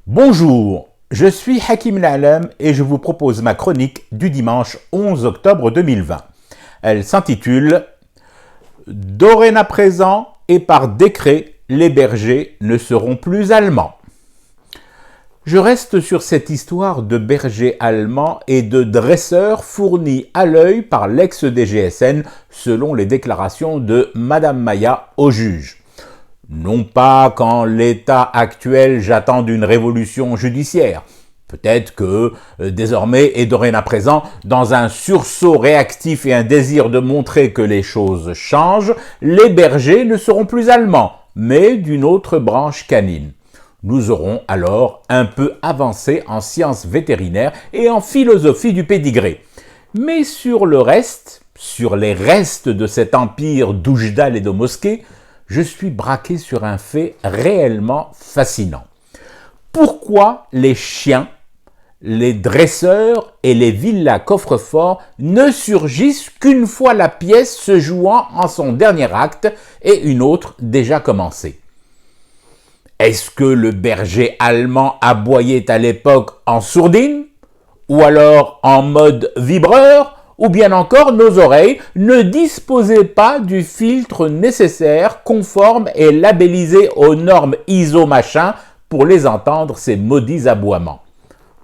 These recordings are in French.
Bonjour, je suis Hakim La'Alem et je vous propose ma chronique du dimanche 11 octobre 2020. Elle s'intitule « Dorénavant présent et par décret, les bergers ne seront plus allemands ». Je reste sur cette histoire de bergers allemands et de dresseurs fournis à l'œil par l'ex-DGSN selon les déclarations de Madame Maya au juge. Non pas qu'en l'état actuel j'attende une révolution judiciaire. Peut-être que désormais et dorénavant présent, dans un sursaut réactif et un désir de montrer que les choses changent, les bergers ne seront plus allemands, mais d'une autre branche canine. Nous aurons alors un peu avancé en sciences vétérinaires et en philosophie du pédigré. Mais sur le reste, sur les restes de cet empire d'Oujda et de Mosquée, je suis braqué sur un fait réellement fascinant. Pourquoi les chiens, les dresseurs et les villas coffres-forts ne surgissent qu'une fois la pièce se jouant en son dernier acte et une autre déjà commencée? Est-ce que le berger allemand aboyait à l'époque en sourdine? Ou alors en mode vibreur? Ou bien encore nos oreilles ne disposaient pas du filtre nécessaire, conforme et labellisé aux normes ISO machin pour les entendre ces maudits aboiements?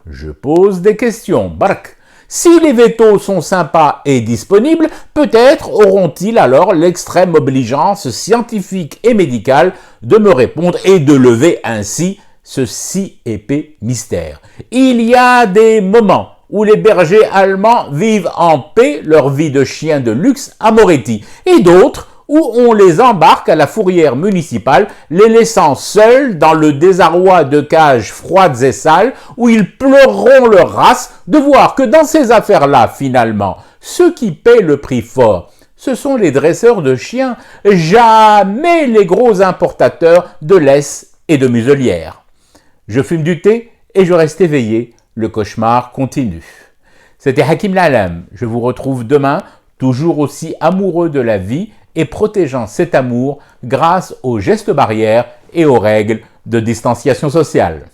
Je pose des questions, bark. Si les vétos sont sympas et disponibles, peut-être auront-ils alors l'extrême obligeance scientifique et médicale de me répondre et de lever ainsi ce si épais mystère. Il y a des moments où les bergers allemands vivent en paix leur vie de chien de luxe à Moretti, et d'autres où on les embarque à la fourrière municipale, les laissant seuls dans le désarroi de cages froides et sales, où ils pleureront leur race de voir que dans ces affaires-là, finalement, ceux qui paient le prix fort, ce sont les dresseurs de chiens, jamais les gros importateurs de laisse et de muselières. Je fume du thé et je reste éveillé. Le cauchemar continue. C'était Hakim La'Alem. Je vous retrouve demain, toujours aussi amoureux de la vie et protégeant cet amour grâce aux gestes barrières et aux règles de distanciation sociale.